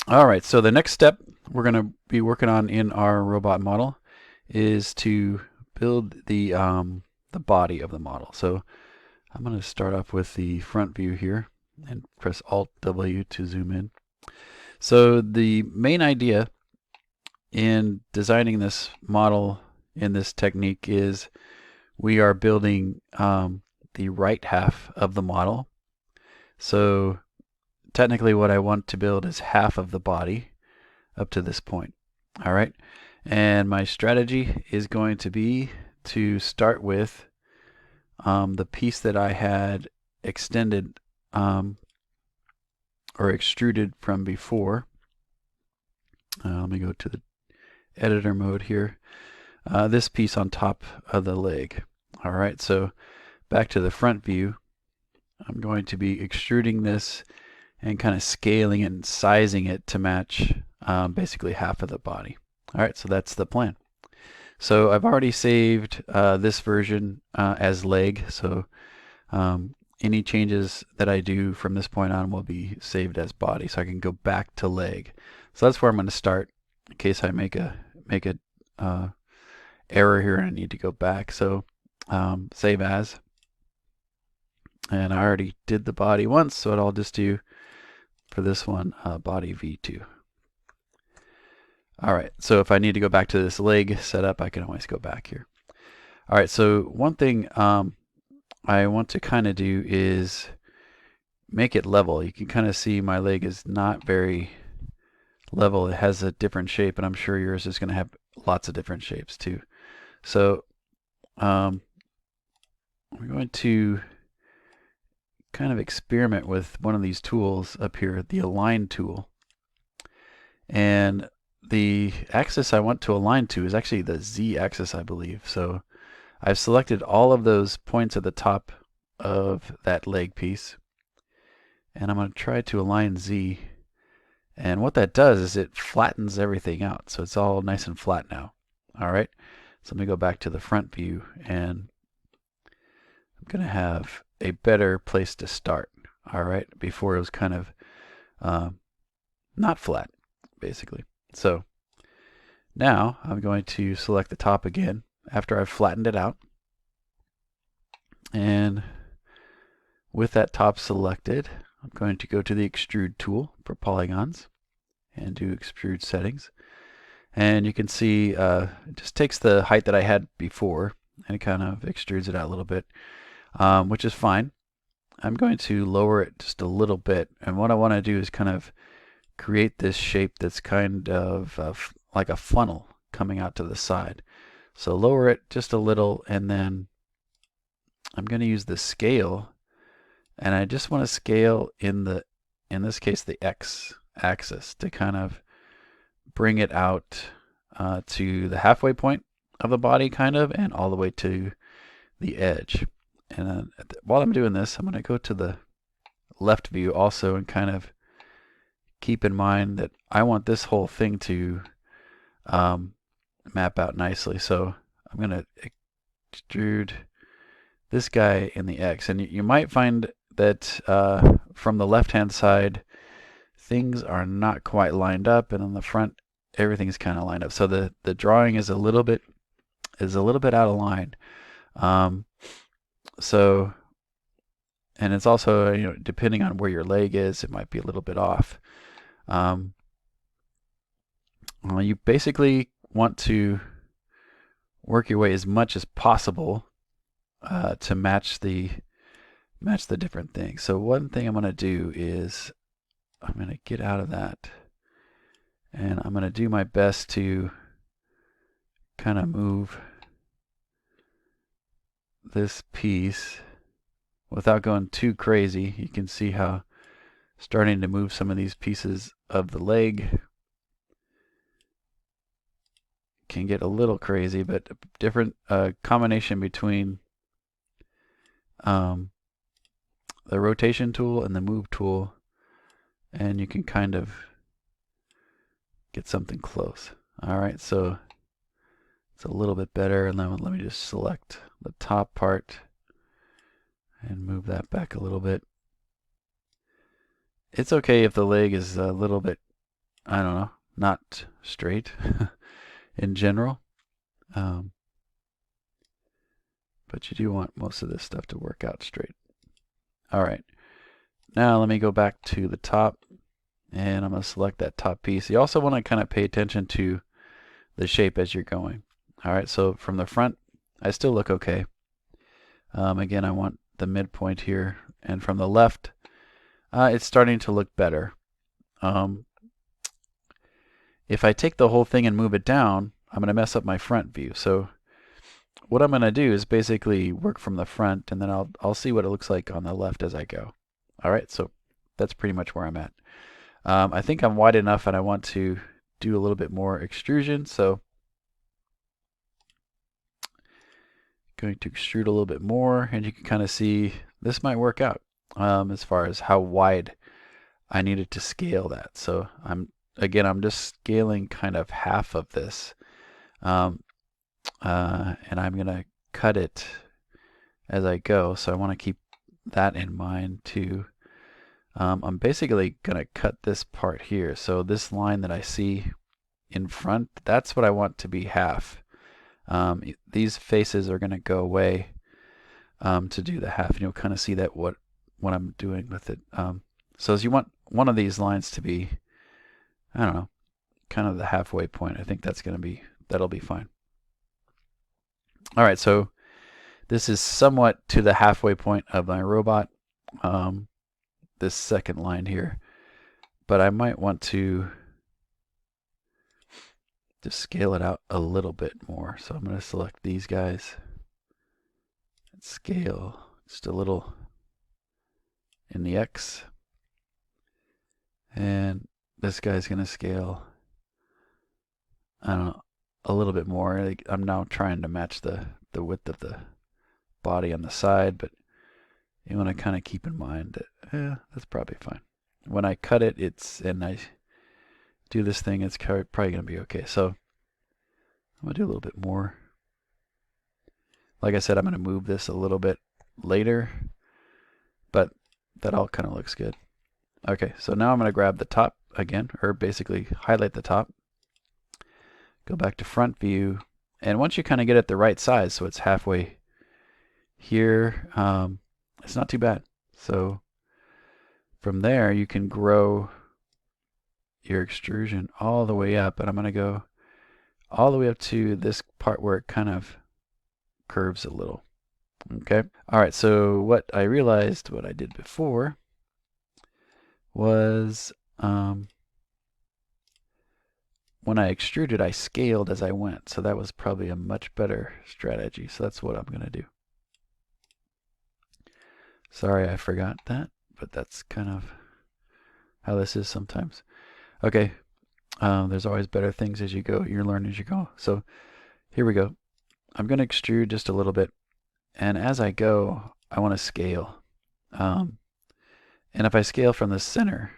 Alright, so the next step we're going to be working on in our robot model is to build the body of the model. So I'm going to start off with the front view here and press Alt W to zoom in. So the main idea in designing this model in this technique is we are building the right half of the model. So technically what I want to build is half of the body up to this point. All right. And my strategy is going to be to start with the piece that I had extended or extruded from before. Let me go to the editor mode here. This piece on top of the leg. All right, so back to the front view, I'm going to be extruding this and kind of scaling it and sizing it to match basically half of the body. All right, so that's the plan. So I've already saved this version as leg, so any changes that I do from this point on will be saved as body, so I can go back to leg. So that's where I'm going to start in case I make a error here and I need to go back. So save as, and I already did the body once, so I'll just do for this one body V2. All right, so if I need to go back to this leg setup, I can always go back here. All right, so one thing I want to kind of do is make it level. You can kind of see my leg is not very level. It has a different shape, and I'm sure yours is going to have lots of different shapes too. So we're going to kind of experiment with one of these tools up here, the Align tool. And the axis I want to align to is actually the Z axis, I believe. So I've selected all of those points at the top of that leg piece, and I'm going to try to align Z. And what that does is it flattens everything out, so it's all nice and flat now. All right, so let me go back to the front view, and I'm going to have a better place to start. All right, before it was kind of not flat, basically. So now I'm going to select the top again after I've flattened it out. And with that top selected, I'm going to go to the extrude tool for polygons and do extrude settings. And you can see it just takes the height that I had before and it kind of extrudes it out a little bit, which is fine. I'm going to lower it just a little bit, and what I want to do is kind of create this shape that's kind of like a funnel coming out to the side. So lower it just a little, and then I'm going to use the scale, and I just want to scale in this case the X axis to kind of bring it out to the halfway point of the body kind of, and all the way to the edge. And then while I'm doing this, I'm going to go to the left view also and kind of keep in mind that I want this whole thing to map out nicely. So I'm going to extrude this guy in the X. And you might find that from the left-hand side, things are not quite lined up, and on the front, everything's kind of lined up. So the drawing is a little bit out of line. So, and it's also, depending on where your leg is, it might be a little bit off. Well, you basically want to work your way as much as possible to match the different things. So one thing I'm going to do is I'm going to get out of that, and I'm going to do my best to kind of move this piece without going too crazy. You can see how starting to move some of these pieces of the leg can get a little crazy, but different combination between the rotation tool and the move tool, and you can kind of get something close. All right, so it's a little bit better, and then let me just select the top part and move that back a little bit. It's okay if the leg is a little bit I don't know, not straight in general. Um, but you do want most of this stuff to work out straight. All right, now let me go back to the top, and I'm going to select that top piece. You also want to kind of pay attention to the shape as you're going. All right, so from the front, I still look okay. Again, I want the midpoint here, and from the left, it's starting to look better. If I take the whole thing and move it down, I'm going to mess up my front view. So what I'm going to do is basically work from the front, and then I'll see what it looks like on the left as I go. All right, so that's pretty much where I'm at. I think I'm wide enough, and I want to do a little bit more extrusion, so going to extrude a little bit more, and you can kind of see this might work out as far as how wide I needed to scale that. So I'm just scaling kind of half of this, and I'm gonna cut it as I go. So I want to keep that in mind too. I'm basically gonna cut this part here. So this line that I see in front, that's what I want to be half. These faces are gonna go away to do the half, and you'll kind of see that what I'm doing with it. So as you want one of these lines to be, I don't know, kind of the halfway point. I think that'll be fine. All right, so this is somewhat to the halfway point of my robot, this second line here, but I might want to just scale it out a little bit more. So I'm going to select these guys and scale just a little in the X, and this guy's going to scale, I don't know, a little bit more. I'm now trying to match the width of the body on the side, but you want to kind of keep in mind that that's probably fine. When I cut it, and I do this thing, it's probably going to be okay. So I'm going to do a little bit more. Like I said, I'm going to move this a little bit later, but that all kind of looks good. Okay, so now I'm going to grab the top again, or basically highlight the top. Go back to front view, and once you kind of get it the right size, so it's halfway here, it's not too bad. So from there, you can grow your extrusion all the way up, and I'm going to go all the way up to this part where it kind of curves a little. Okay. All right. So what I realized, what I did before, was when I extruded, I scaled as I went. So that was probably a much better strategy. So that's what I'm going to do. Sorry, I forgot that, but that's kind of how this is sometimes. Okay. There's always better things as you go. You learn as you go. So here we go. I'm going to extrude just a little bit, and as I go, I want to scale. And if I scale from the center,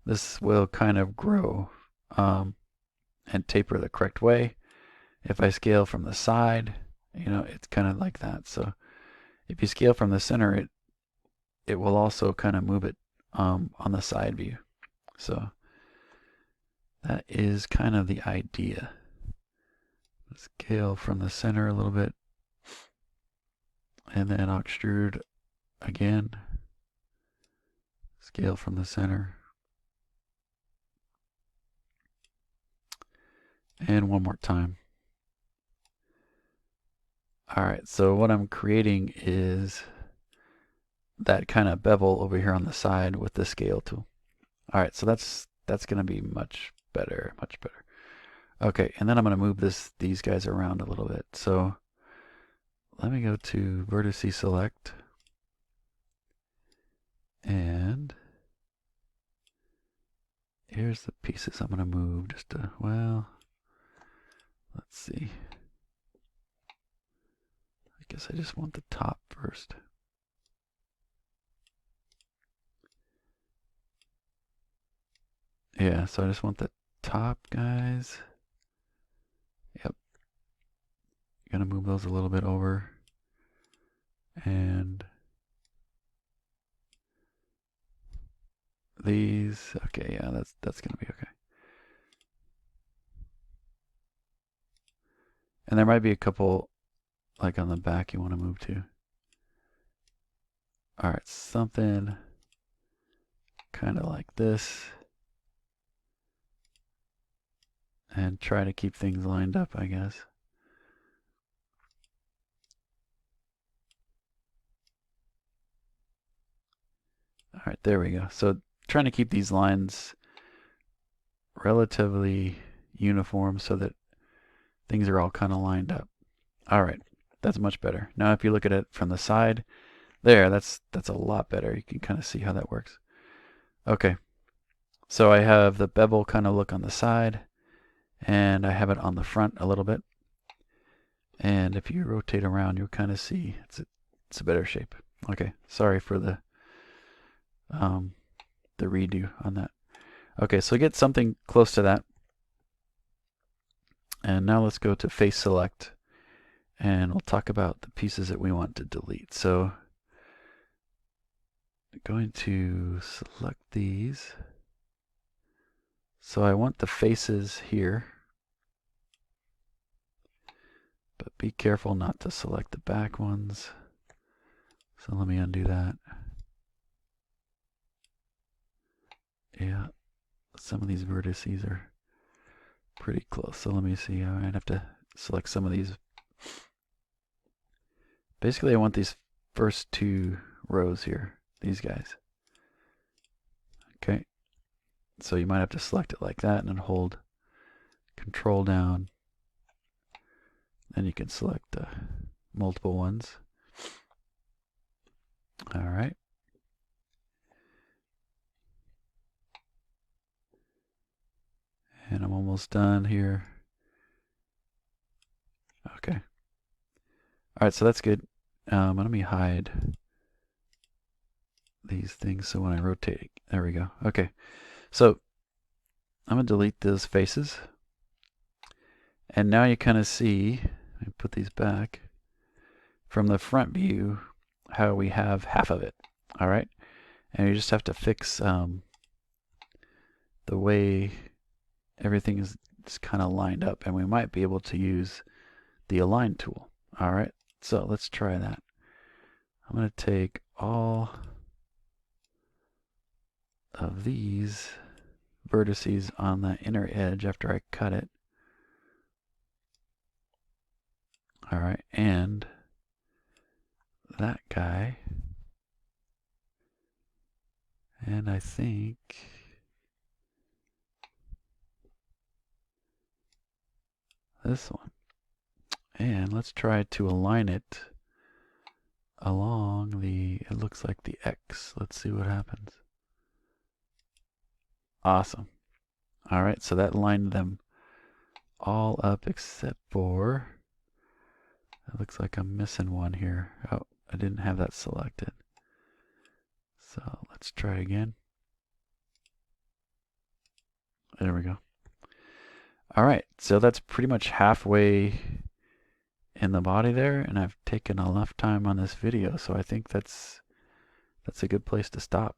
this will kind of grow and taper the correct way. If I scale from the side, it's kind of like that. So if you scale from the center, it will also kind of move it on the side view. So that is kind of the idea. Scale from the center a little bit, and then I'll extrude again. Scale from the center. And one more time. All right, so what I'm creating is that kind of bevel over here on the side with the scale tool. All right, so that's going to be much better, much better. Okay, and then I'm going to move these guys around a little bit. So let me go to vertice select, and here's the pieces I'm going to move just to, well, let's see. I guess I just want the top first. Yeah, so I just want the top guys. Yep. Gonna move those a little bit over. And these, okay, yeah, that's gonna be okay. And there might be a couple like on the back you want to move to. All right, something kind of like this. And try to keep things lined up, I guess. All right, there we go. So trying to keep these lines relatively uniform so that things are all kind of lined up. All right, that's much better. Now if you look at it from the side, there, that's a lot better. You can kind of see how that works. Okay, so I have the bevel kind of look on the side, and I have it on the front a little bit. And if you rotate around, you'll kind of see it's a better shape. Okay, sorry for the redo on that. Okay, so get something close to that. And now let's go to face select, and we'll talk about the pieces that we want to delete. So I'm going to select these. So I want the faces here, but be careful not to select the back ones. So let me undo that. Yeah, some of these vertices are pretty close. So let me see. I might have to select some of these. Basically, I want these first two rows here, these guys. Okay. So you might have to select it like that and then hold Control down. Then you can select multiple ones. All right. And I'm almost done here. Okay. All right, so that's good. Let me hide these things so when I rotate it, there we go. Okay, so I'm going to delete those faces. And now you kind of see, let me put these back, from the front view how we have half of it. All right, and you just have to fix the way everything is just kind of lined up, and we might be able to use the align tool. All right, so let's try that. I'm going to take all of these vertices on the inner edge after I cut it. All right, and that guy, and I think this one. And let's try to align it along the, it looks like the X. Let's see what happens. Awesome. All right, so that lined them all up except for, it looks like I'm missing one here. Oh, I didn't have that selected. So let's try again. There we go. All right, so that's pretty much halfway in the body there, and I've taken enough time on this video, so I think that's a good place to stop.